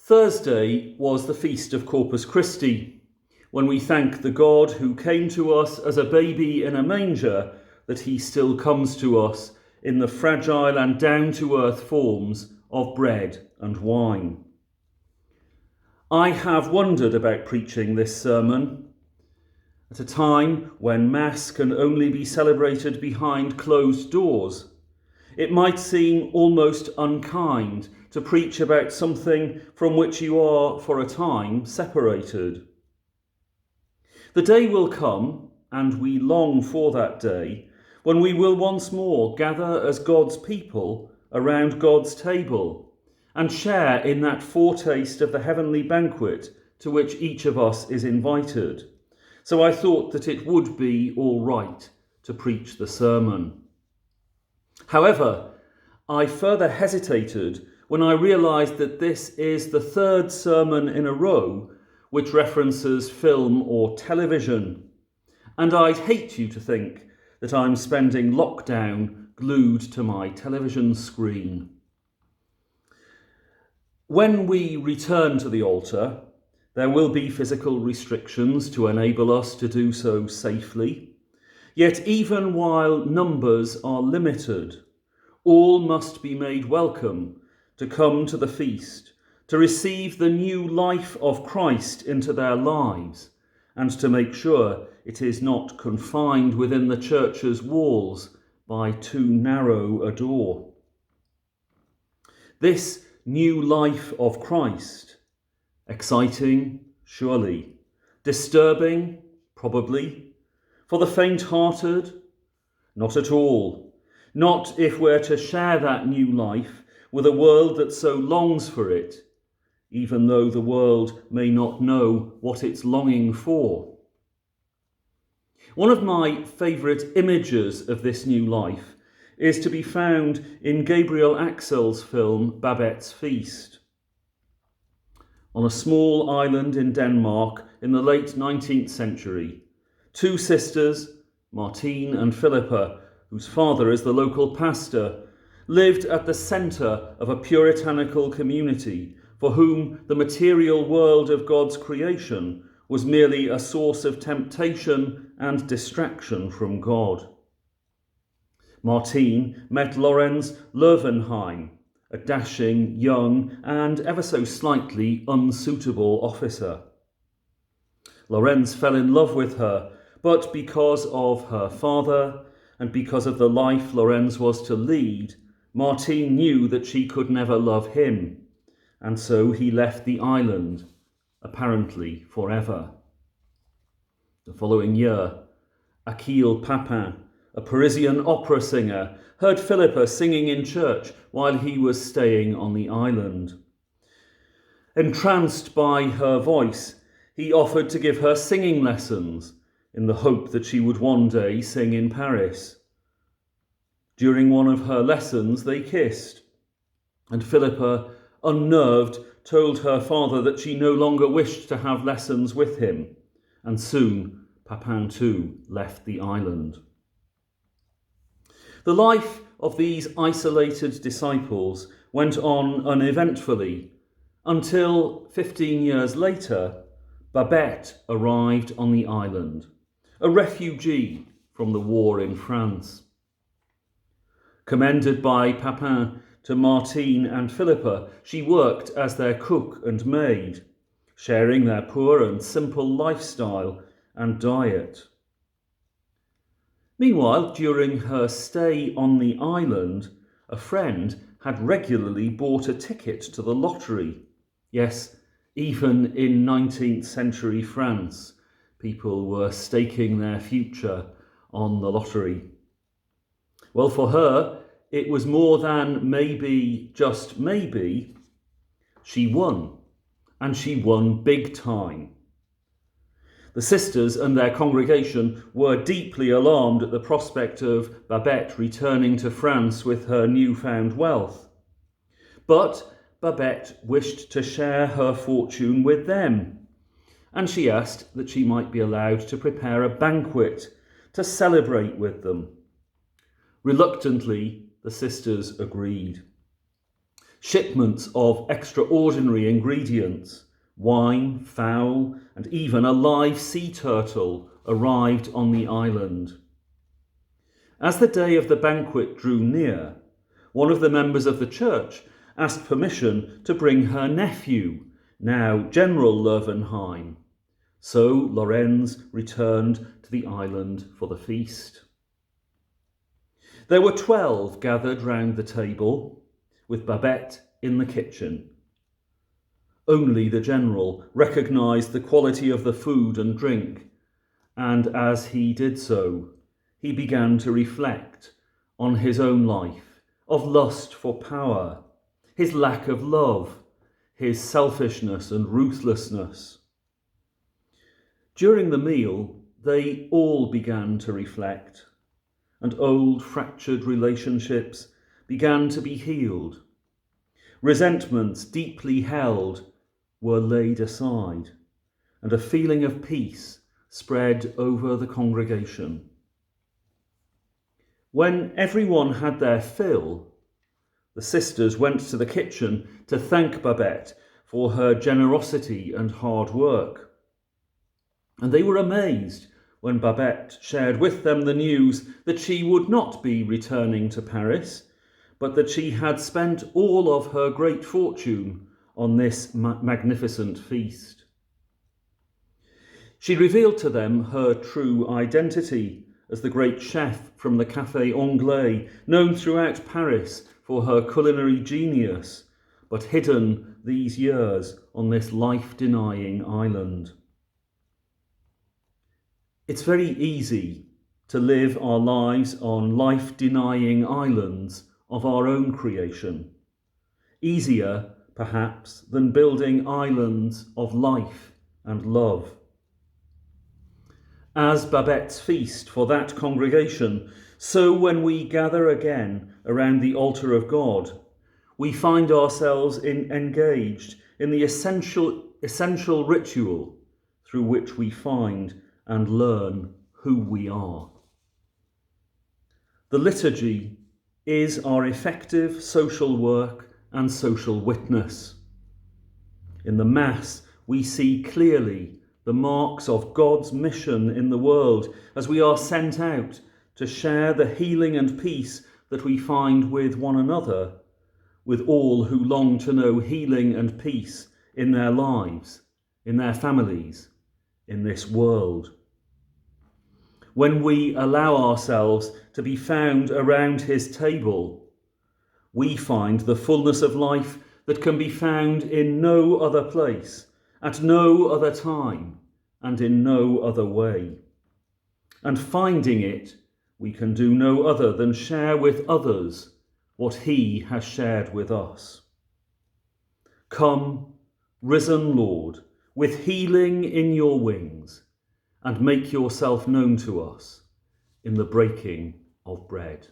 Thursday was the feast of Corpus Christi, when we thank the God who came to us as a baby in a manger, that he still comes to us in the fragile and down-to-earth forms of bread and wine. I have wondered about preaching this sermon at a time when Mass can only be celebrated behind closed doors. It might seem almost unkind to preach about something from which you are, for a time, separated. The day will come, and we long for that day, when we will once more gather as God's people around God's table and share in that foretaste of the heavenly banquet to which each of us is invited. So I thought that it would be all right to preach the sermon. However, I further hesitated when I realised that this is the third sermon in a row which references film or television, and I'd hate you to think that I'm spending lockdown glued to my television screen. When we return to the altar, there will be physical restrictions to enable us to do so safely. Yet even while numbers are limited, all must be made welcome to come to the feast, to receive the new life of Christ into their lives, and to make sure it is not confined within the church's walls by too narrow a door. This new life of Christ, exciting, surely, disturbing, probably, for the faint-hearted, not at all, not if we're to share that new life with a world that so longs for it, even though the world may not know what it's longing for. One of my favourite images of this new life is to be found in Gabriel Axel's film Babette's Feast. On a small island in Denmark in the late 19th century, two sisters, Martine and Philippa, whose father is the local pastor, lived at the centre of a puritanical community for whom the material world of God's creation was merely a source of temptation and distraction from God. Martine met Lorenz Löwenheim, a dashing, young, and ever so slightly unsuitable officer. Lorenz fell in love with her, but because of her father and because of the life Lorenz was to lead, Martine knew that she could never love him, and so he left the island, apparently forever. The following year, Achille Papin, a Parisian opera singer, heard Philippa singing in church while he was staying on the island. Entranced by her voice, he offered to give her singing lessons in the hope that she would one day sing in Paris. During one of her lessons, they kissed, and Philippa, unnerved, told her father that she no longer wished to have lessons with him, and soon Papin too left the island. The life of these isolated disciples went on uneventfully until 15 years later, Babette arrived on the island, a refugee from the war in France. Commended by Papin to Martine and Philippa, she worked as their cook and maid, sharing their poor and simple lifestyle and diet. Meanwhile, during her stay on the island, a friend had regularly bought a ticket to the lottery. Yes, even in 19th century France, people were staking their future on the lottery. Well, for her, it was more than maybe, just maybe. She won, and she won big time. The sisters and their congregation were deeply alarmed at the prospect of Babette returning to France with her newfound wealth. But Babette wished to share her fortune with them, and she asked that she might be allowed to prepare a banquet to celebrate with them. Reluctantly, the sisters agreed. Shipments of extraordinary ingredients, wine, fowl, and even a live sea turtle arrived on the island. As the day of the banquet drew near, one of the members of the church asked permission to bring her nephew, now General Löwenheim. So Lorenz returned to the island for the feast. There were 12 gathered round the table, with Babette in the kitchen. Only the general recognised the quality of the food and drink, and as he did so, he began to reflect on his own life of lust for power, his lack of love, his selfishness and ruthlessness. During the meal, they all began to reflect, and old fractured relationships began to be healed. Resentments deeply held were laid aside, and a feeling of peace spread over the congregation. When everyone had their fill, the sisters went to the kitchen to thank Babette for her generosity and hard work. And they were amazed when Babette shared with them the news that she would not be returning to Paris, but that she had spent all of her great fortune on this magnificent feast. She revealed to them her true identity as the great chef from the Café Anglais, known throughout Paris for her culinary genius, but hidden these years on this life-denying island. It's very easy to live our lives on life-denying islands of our own creation. Easier, perhaps, than building islands of life and love. As Babette's feast for that congregation, so when we gather again around the altar of God, we find ourselves engaged in the essential ritual through which we find and learn who we are. The liturgy is our effective social work and social witness. In the Mass, we see clearly the marks of God's mission in the world as we are sent out to share the healing and peace that we find with one another, with all who long to know healing and peace in their lives, in their families, in this world. When we allow ourselves to be found around his table, we find the fullness of life that can be found in no other place, at no other time, and in no other way. And finding it, we can do no other than share with others what he has shared with us. Come, risen Lord, with healing in your wings, and make yourself known to us in the breaking of bread.